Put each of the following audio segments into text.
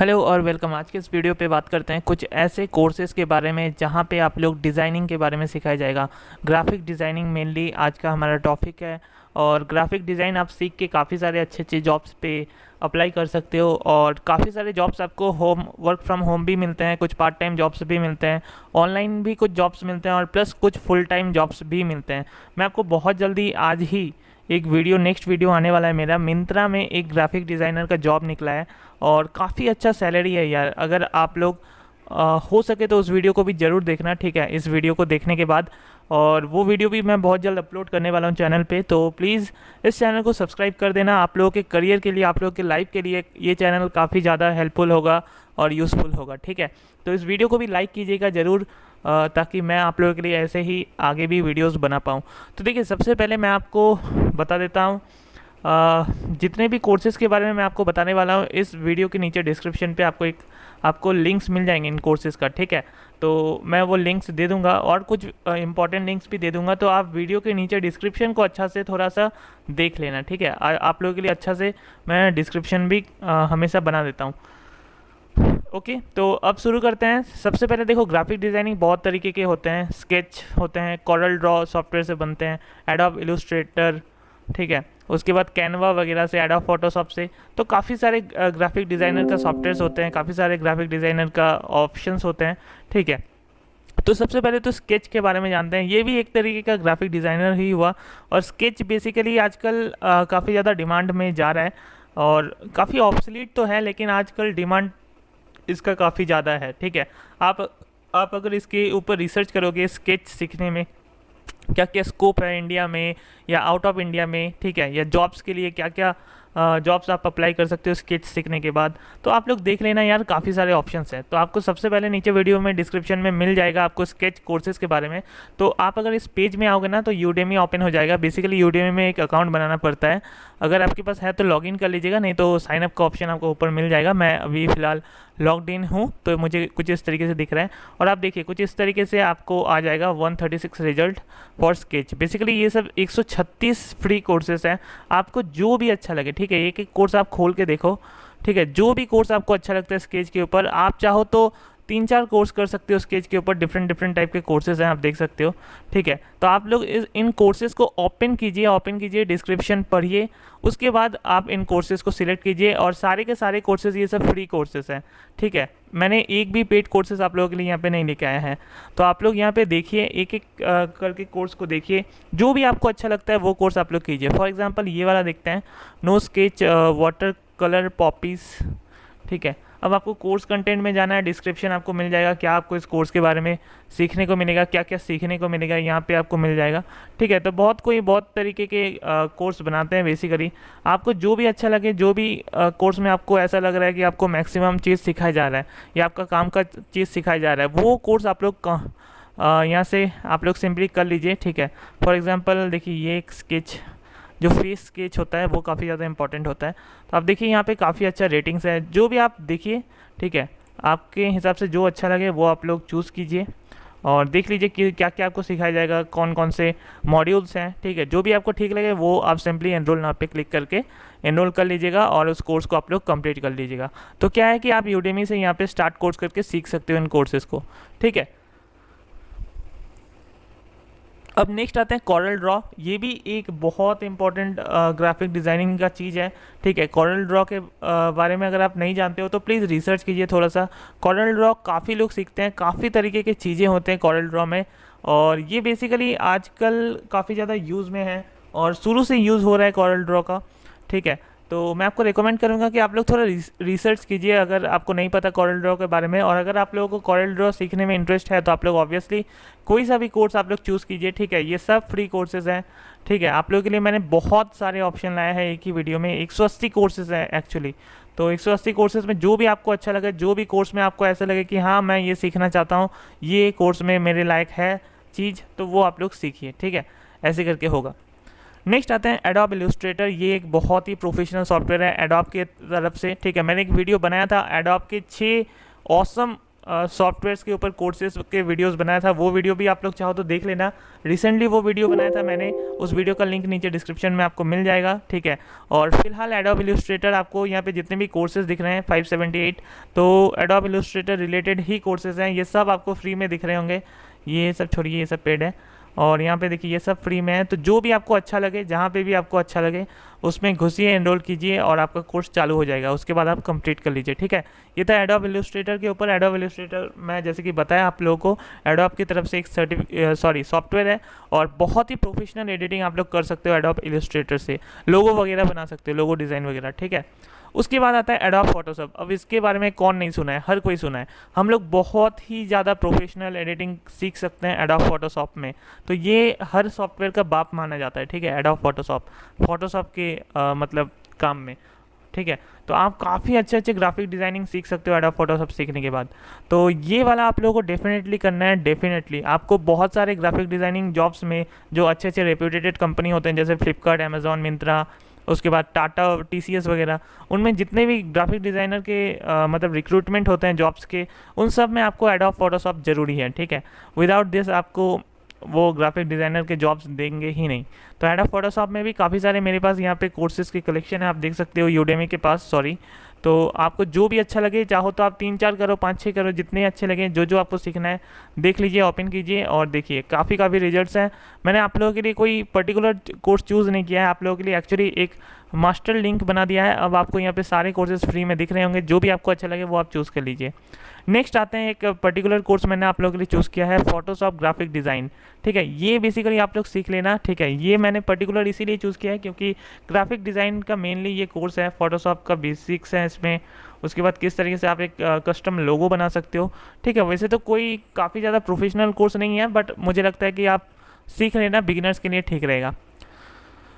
Hello और welcome. आज के इस वीडियो पे बात करते हैं कुछ ऐसे कोर्सेज़ के बारे में जहाँ पे आप लोग डिज़ाइनिंग के बारे में सिखाया जाएगा। ग्राफिक डिज़ाइनिंग मेनली आज का हमारा टॉपिक है और ग्राफिक डिज़ाइन आप सीख के काफ़ी सारे अच्छे अच्छे जॉब्स पे अप्लाई कर सकते हो और काफ़ी सारे जॉब्स आपको वर्क फ्रॉम होम भी मिलते हैं, कुछ पार्ट टाइम जॉब्स भी मिलते हैं, ऑनलाइन भी कुछ जॉब्स मिलते हैं और प्लस कुछ फुल टाइम जॉब्स भी मिलते हैं। मैं आपको बहुत जल्दी आज ही एक नेक्स्ट वीडियो आने वाला है मेरा। मिंत्रा में एक ग्राफिक डिज़ाइनर का जॉब निकला है और काफ़ी अच्छा सैलरी है यार। अगर आप लोग हो सके तो उस वीडियो को भी ज़रूर देखना, ठीक है, इस वीडियो को देखने के बाद। और वो वीडियो भी मैं बहुत जल्द अपलोड करने वाला हूँ चैनल पे, तो प्लीज़ इस चैनल को सब्सक्राइब कर देना। आप लोगों के करियर के लिए, आप लोगों के लाइफ के लिए ये चैनल काफ़ी ज़्यादा हेल्पफुल होगा और यूज़फुल होगा, ठीक है। तो इस वीडियो को भी लाइक कीजिएगा ज़रूर, ताकि मैं आप लोगों के लिए ऐसे ही आगे भी वीडियोस बना पाऊँ। तो देखिए, सबसे पहले मैं आपको बता देता हूँ जितने भी कोर्सेज़ के बारे में मैं आपको बताने वाला हूँ, इस वीडियो के नीचे डिस्क्रिप्शन पे आपको लिंक्स मिल जाएंगे इन कोर्सेज़ का, ठीक है। तो मैं वो लिंक्स दे दूंगा और कुछ इंपॉर्टेंट लिंक्स भी दे दूंगा, तो आप वीडियो के नीचे डिस्क्रिप्शन को अच्छा से थोड़ा सा देख लेना, ठीक है। आप लोगों के लिए अच्छा से मैं डिस्क्रिप्शन भी हमेशा बना देता हूँ। ओके, तो अब शुरू करते हैं। सबसे पहले देखो, ग्राफिक डिज़ाइनिंग बहुत तरीके के होते हैं। स्केच होते हैं, कॉरल ड्रॉ सॉफ्टवेयर से बनते हैं, एडोब इलस्ट्रेटर, ठीक है। उसके बाद कैनवा वगैरह से, एडोब फोटोशॉप से। तो काफ़ी सारे ग्राफिक डिज़ाइनर का सॉफ्टवेयर्स होते हैं, काफ़ी सारे ग्राफिक डिज़ाइनर का ऑप्शंस होते हैं, ठीक है। तो सबसे पहले तो स्केच के बारे में जानते हैं। ये भी एक तरीके का ग्राफिक डिज़ाइनर ही हुआ और स्केच बेसिकली आजकल काफ़ी ज़्यादा डिमांड में जा रहा है और काफ़ी ऑब्सलीट तो है, लेकिन आजकल डिमांड इसका काफ़ी ज़्यादा है, ठीक है। आप आप अगर इसके ऊपर रिसर्च करोगे, स्केच सीखने में क्या क्या स्कोप है इंडिया में या आउट ऑफ इंडिया में, ठीक है, या जॉब्स के लिए क्या क्या जॉब्स आप अप्लाई कर सकते हो स्केच सीखने के बाद, तो आप लोग देख लेना यार, काफ़ी सारे ऑप्शंस हैं। तो आपको सबसे पहले नीचे वीडियो में डिस्क्रिप्शन में मिल जाएगा आपको स्केच कोर्सेज के बारे में। तो आप अगर इस पेज में आओगे ना, तो यूडेमी ओपन हो जाएगा। बेसिकली यूडेमी में एक अकाउंट बनाना पड़ता है, अगर आपके पास है तो लॉगिन कर लीजिएगा, नहीं तो साइन अप का ऑप्शन आपको ऊपर मिल जाएगा। मैं अभी फ़िलहाल लॉग्ड इन हूँ, तो मुझे कुछ इस तरीके से दिख रहा है और आप देखिए कुछ इस तरीके से आपको आ जाएगा 136 रिजल्ट फॉर स्केच। बेसिकली ये सब 136 फ्री कोर्सेज हैं, आपको जो भी अच्छा लगे, ठीक है। एक एक कोर्स आप खोल के देखो, ठीक है। जो भी कोर्स आपको अच्छा लगता है स्केच के ऊपर, आप चाहो तो 3-4 कोर्स कर सकते हो स्केच के ऊपर। डिफरेंट डिफरेंट टाइप के कोर्सेज हैं, आप देख सकते हो, ठीक है। तो आप लोग इन कोर्सेज को ओपन कीजिए, डिस्क्रिप्शन पढ़िए, उसके बाद आप इन कोर्सेज को सिलेक्ट कीजिए और सारे के सारे कोर्सेज ये सब फ्री कोर्सेज हैं, ठीक है। मैंने एक भी पेड कोर्सेज आप लोगों के लिए यहाँ पे नहीं लेके आया है। तो आप लोग यहाँ पे देखिए, एक एक करके कोर्स को देखिए, जो भी आपको अच्छा लगता है वो कोर्स आप लोग कीजिए। फॉर एग्जांपल ये वाला देखते हैं, no sketch water colour poppies, ठीक है। अब आपको कोर्स कंटेंट में जाना है, डिस्क्रिप्शन आपको मिल जाएगा क्या आपको इस कोर्स के बारे में सीखने को मिलेगा, क्या क्या सीखने को मिलेगा, यहाँ पे आपको मिल जाएगा, ठीक है। तो बहुत तरीके के कोर्स बनाते हैं बेसिकली। आपको जो भी अच्छा लगे, जो भी कोर्स में आपको ऐसा लग रहा है कि आपको मैक्सिमम चीज़ सिखाया जा रहा है या आपका काम का चीज़ सिखाया जा रहा है, वो कोर्स आप लोग यहाँ से आप लोग सिंपली कर लीजिए, ठीक है। फॉर एग्जाम्पल देखिए, ये एक स्केच, जो फेस स्केच होता है वो काफ़ी ज़्यादा इंपॉर्टेंट होता है। तो आप देखिए यहाँ पे काफ़ी अच्छा रेटिंग्स है, जो भी आप देखिए, ठीक है। आपके हिसाब से जो अच्छा लगे वो आप लोग चूज़ कीजिए और देख लीजिए कि क्या क्या आपको सिखाया जाएगा, कौन कौन से मॉड्यूल्स हैं, ठीक है। जो भी आपको ठीक लगे वो आप सिंपली एनरोल नाउ पे क्लिक करके एनरोल कर लीजिएगा और उस कोर्स को आप लोग कंप्लीट कर लीजिएगा। तो क्या है कि आप यूडेमी से यहाँ पे स्टार्ट कोर्स करके सीख सकते हो इन कोर्सेज़ को, ठीक है। अब नेक्स्ट आते हैं कॉरल ड्रॉ। ये भी एक बहुत इंपॉर्टेंट ग्राफिक डिज़ाइनिंग का चीज़ है, ठीक है। कॉरल ड्रॉ के बारे में अगर आप नहीं जानते हो तो प्लीज़ रिसर्च कीजिए थोड़ा सा। कॉरल ड्रॉ काफ़ी लोग सीखते हैं, काफ़ी तरीके की चीज़ें होते हैं कॉरल ड्रॉ में और ये बेसिकली आजकल काफ़ी ज़्यादा यूज़ में है और शुरू से यूज़ हो रहा है कॉरल ड्रॉ का, ठीक है। तो मैं आपको रिकमेंड करूंगा कि आप लोग थोड़ा रिसर्च कीजिए अगर आपको नहीं पता कॉरल ड्रॉ के बारे में। और अगर आप लोगों को कॉरल ड्रॉ सीखने में इंटरेस्ट है तो आप लोग ऑब्वियसली कोई सा भी कोर्स आप लोग चूज़ कीजिए, ठीक है। ये सब फ्री कोर्सेज हैं, ठीक है। आप लोगों के लिए मैंने बहुत सारे ऑप्शन लाए हैं एक ही वीडियो में। 180 कोर्सेज हैं एक्चुअली। तो 180 कोर्सेज में जो भी आपको अच्छा लगे, जो भी कोर्स में आपको ऐसा लगे कि हाँ मैं ये सीखना चाहता हूँ, ये कोर्स में मेरे लायक है चीज़, तो वो आप लोग सीखिए, ठीक है। ऐसे करके होगा। नेक्स्ट आते हैं एडोब इलस्ट्रेटर। ये एक बहुत ही प्रोफेशनल सॉफ्टवेयर है एडोब के तरफ से, ठीक है। मैंने एक वीडियो बनाया था एडोब के 6 ऑसम सॉफ्टवेयर्स के ऊपर कोर्सेज के वीडियोस बनाया था, वो वीडियो भी आप लोग चाहो तो देख लेना। रिसेंटली वो वीडियो बनाया था मैंने, उस वीडियो का लिंक नीचे डिस्क्रिप्शन में आपको मिल जाएगा, ठीक है। और फिलहाल एडोब इलस्ट्रेटर आपको यहाँ पे जितने भी कोर्सेज दिख रहे हैं 578, तो एडोब इलस्ट्रेटर रिलेटेड ही कोर्सेज हैं, ये सब आपको फ्री में दिख रहे होंगे। ये सब छोड़िए, ये सब पेड है, और यहाँ पे देखिए ये सब फ्री में है। तो जो भी आपको अच्छा लगे, जहाँ पे भी आपको अच्छा लगे उसमें घुसिए, एनरोल कीजिए और आपका कोर्स चालू हो जाएगा, उसके बाद आप कंप्लीट कर लीजिए, ठीक है। ये था एडोब इलस्ट्रेटर के ऊपर। एडोब इलस्ट्रेटर मैं जैसे कि बताया आप लोगों को, एडोब की तरफ से एक सॉफ्टवेयर है और बहुत ही प्रोफेशनल एडिटिंग आप लोग कर सकते हो एडोब इलस्ट्रेटर से, लोगो वगैरह बना सकते हो, लोगो डिज़ाइन वगैरह, ठीक है। उसके बाद आता है एडोब फोटोशॉप। अब इसके बारे में कौन नहीं सुना है, हर कोई सुना है। हम लोग बहुत ही ज़्यादा प्रोफेशनल एडिटिंग सीख सकते हैं एडोब फोटोशॉप में, तो ये हर सॉफ्टवेयर का बाप माना जाता है, ठीक है। एडोब फोटोशॉप के मतलब काम में, ठीक है। तो आप काफ़ी अच्छे अच्छे ग्राफिक डिज़ाइनिंग सीख सकते हो एडोब फोटोशॉप सीखने के बाद। तो ये वाला आप लोगों को डेफिनेटली करना है। डेफिनेटली आपको बहुत सारे ग्राफिक डिज़ाइनिंग जॉब्स में जो अच्छे अच्छे रेप्यूटेड कंपनी होते हैं, जैसे फ्लिपकार्ट, अमेजॉन, मिंत्रा, उसके बाद टाटा, टीसीएस वगैरह, उनमें जितने भी ग्राफिक डिज़ाइनर के मतलब रिक्रूटमेंट होते हैं जॉब्स के, उन सब में आपको एडोब फोटोशॉप ज़रूरी है, ठीक है। विदाउट दिस आपको वो ग्राफिक डिज़ाइनर के जॉब्स देंगे ही नहीं। तो एडोब फोटोशॉप में भी काफ़ी सारे मेरे पास यहाँ पे कोर्सेज़ की कलेक्शन है, आप देख सकते हो यूडेमी के पास, सॉरी। तो आपको जो भी अच्छा लगे, चाहो तो आप 3-4 करो, 5-6 करो, जितने अच्छे लगे, जो जो आपको सीखना है देख लीजिए, ओपन कीजिए और देखिए काफ़ी रिजल्ट्स हैं। मैंने आप लोगों के लिए कोई पर्टिकुलर कोर्स चूज़ नहीं किया है, आप लोगों के लिए एक्चुअली एक मास्टर लिंक बना दिया है। अब आपको यहाँ पे सारे कोर्सेज फ्री में दिख रहे होंगे, जो भी आपको अच्छा लगे वो आप चूज़ कर लीजिए। नेक्स्ट आते हैं, एक पर्टिकुलर कोर्स मैंने आप लोगों के लिए चूज़ किया है, फोटोशॉप ग्राफिक डिज़ाइन, ठीक है। ये बेसिकली आप लोग सीख लेना, ठीक है। ये मैंने पर्टिकुलर इसीलिए चूज़ किया है क्योंकि ग्राफिक डिज़ाइन का मेनली ये कोर्स है, फोटोशॉप का बेसिक्स है इसमें, उसके बाद किस तरीके से आप एक कस्टम लोगो बना सकते हो, ठीक है। वैसे तो कोई काफ़ी ज़्यादा प्रोफेशनल कोर्स नहीं है, बट मुझे लगता है कि आप सीख लेना, बिगिनर्स के लिए ठीक रहेगा।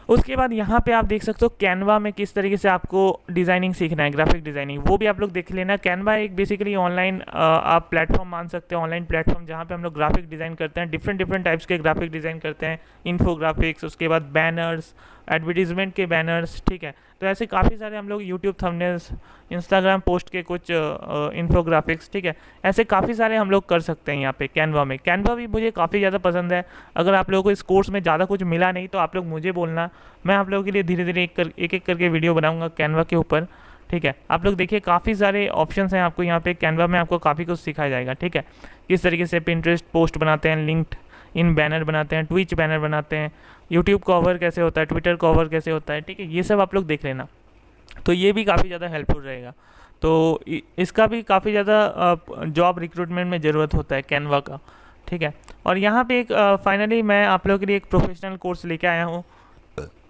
उसके बाद यहाँ पे आप देख सकते हो कैनवा में किस तरीके से आपको डिज़ाइनिंग सीखना है, ग्राफिक डिज़ाइनिंग, वो भी आप लोग देख लेना। कैनवा एक बेसिकली ऑनलाइन आप प्लेटफॉर्म मान सकते हो, ऑनलाइन प्लेटफॉर्म जहाँ पे हम लोग ग्राफिक डिज़ाइन करते हैं, डिफरेंट टाइप्स के ग्राफिक डिज़ाइन करते हैं, इन्फोग्राफिक्स, उसके बाद बैनर्स, एडवर्टीजमेंट के बैनर्स, ठीक है। तो ऐसे काफ़ी सारे हम लोग यूट्यूब थंबनेल्स, इंस्टाग्राम पोस्ट के कुछ इन्फोग्राफिक्स, ठीक है, ऐसे काफ़ी सारे हम लोग कर सकते हैं यहाँ पे कैनवा में। कैनवा भी मुझे काफ़ी ज़्यादा पसंद है। अगर आप लोगों को इस कोर्स में ज़्यादा कुछ मिला नहीं तो आप लोग मुझे बोलना, मैं आप लोगों के लिए धीरे धीरे एक एक करके वीडियो बनाऊँगा कैनवा के ऊपर, ठीक है। आप लोग देखिए काफ़ी सारे ऑप्शंस हैं आपको यहाँ पे कैनवा में, आपको काफ़ी कुछ सिखाया जाएगा, ठीक है। किस तरीके से पिंटरेस्ट पोस्ट बनाते हैं, लिंक्ड इन बैनर बनाते हैं, ट्विच बैनर बनाते हैं, यूट्यूब कवर कैसे होता है, ट्विटर कवर कैसे होता है, ठीक है। ये सब आप लोग देख लेना, तो ये भी काफ़ी ज़्यादा हेल्पफुल रहेगा। तो इसका भी काफ़ी ज़्यादा जॉब रिक्रूटमेंट में ज़रूरत होता है कैनवा का, ठीक है। और यहाँ पे एक फाइनली मैं आप लोगों के लिए एक प्रोफेशनल कोर्स लेके आया हूँ,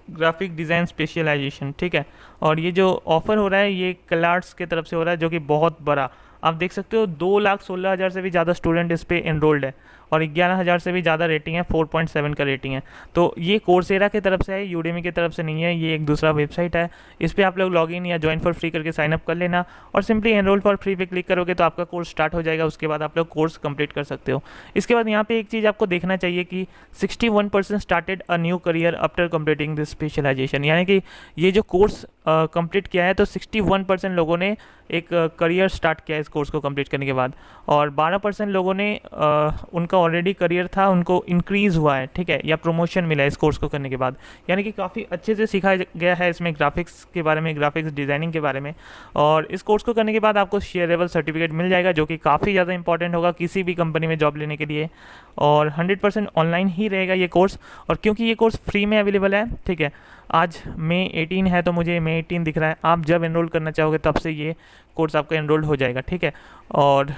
ग्राफिक डिज़ाइन स्पेशलाइजेशन, ठीक है। और ये जो ऑफ़र हो रहा है ये क्लार्ट्स की तरफ से हो रहा है, जो कि बहुत बड़ा, आप देख सकते हो 2,16,000 से भी ज़्यादा स्टूडेंट इस पर एनरोल्ड है और 11,000 से भी ज़्यादा रेटिंग है, 4.7 का रेटिंग है। तो ये कोर्सेरा की तरफ से है, यूडेमी की तरफ से नहीं है, ये एक दूसरा वेबसाइट है। इस पर आप लोग लॉगिन या ज्वाइन फॉर फ्री करके साइन अप कर लेना और सिंपली एनरोल फॉर फ्री पे क्लिक करोगे तो आपका कोर्स स्टार्ट हो जाएगा। उसके बाद आप लोग कोर्स कंप्लीट कर सकते हो। इसके बाद यहाँ पे एक चीज़ आपको देखना चाहिए कि 61% started a new career after completing this specialisation, यानी कि ये जो कोर्स कंप्लीट किया है तो 61% लोगों ने एक करियर स्टार्ट किया इस कोर्स को कंप्लीट करने के बाद, और 12% लोगों ने उनका ऑलरेडी करियर था, उनको इंक्रीज़ हुआ है, ठीक है, या प्रमोशन मिला है इस कोर्स को करने के बाद। यानी कि काफ़ी अच्छे से सिखाया गया है इसमें ग्राफिक्स के बारे में, ग्राफिक्स डिज़ाइनिंग के बारे में। और इस कोर्स को करने के बाद आपको शेयरेबल सर्टिफिकेट मिल जाएगा, जो कि काफ़ी ज़्यादा इंपॉर्टेंट होगा किसी भी कंपनी में जॉब लेने के लिए। और 100% ऑनलाइन ही रहेगा ये कोर्स, और क्योंकि ये कोर्स फ्री में अवेलेबल है, ठीक है। आज मई 18 है तो मुझे मई 18 दिख रहा है, आप जब एनरोल करना चाहोगे तब से ये कोर्स आपका एनरोल्ड हो जाएगा, ठीक है। और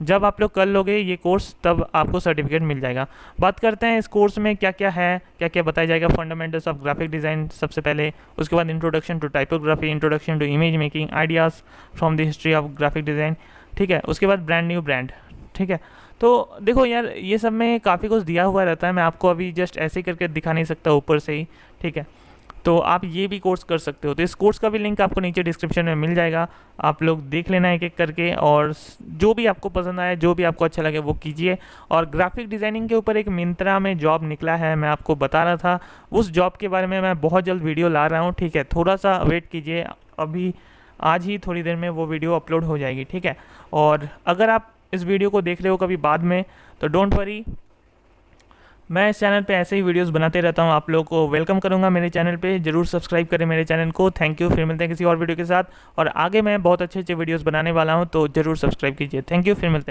जब आप लोग कर लोगे ये कोर्स तब आपको सर्टिफिकेट मिल जाएगा। बात करते हैं इस कोर्स में क्या क्या है, क्या क्या बताया जाएगा। फंडामेंटल्स ऑफ ग्राफिक डिज़ाइन सबसे पहले, उसके बाद introduction to typography, introduction to image making, ideas from the history of graphic design, ठीक है। उसके बाद ब्रांड न्यू ब्रांड, ठीक है। तो देखो यार ये सब में काफ़ी कुछ दिया हुआ रहता है, मैं आपको अभी जस्ट ऐसे करके दिखा नहीं सकता ऊपर से ही, ठीक है। तो आप ये भी कोर्स कर सकते हो। तो इस कोर्स का भी लिंक आपको नीचे डिस्क्रिप्शन में मिल जाएगा, आप लोग देख लेना एक एक करके, और जो भी आपको पसंद आए, जो भी आपको अच्छा लगे वो कीजिए। और ग्राफिक डिज़ाइनिंग के ऊपर एक मिंत्रा में जॉब निकला है, मैं आपको बता रहा था, उस जॉब के बारे में मैं बहुत जल्द वीडियो ला रहा हूँ, ठीक है। थोड़ा सा वेट कीजिए, अभी आज ही थोड़ी देर में वो वीडियो अपलोड हो जाएगी, ठीक है। और अगर आप इस वीडियो को देख रहे हो कभी बाद में, तो डोंट वरी, मैं इस चैनल पे ऐसे ही वीडियोस बनाते रहता हूँ। आप लोगों को वेलकम करूँगा मेरे चैनल पे, जरूर सब्सक्राइब करें मेरे चैनल को। थैंक यू, फिर मिलते हैं किसी और वीडियो के साथ, और आगे मैं बहुत अच्छे अच्छे वीडियोस बनाने वाला हूँ, तो ज़रूर सब्सक्राइब कीजिए। थैंक यू, फिर मिलते हैं।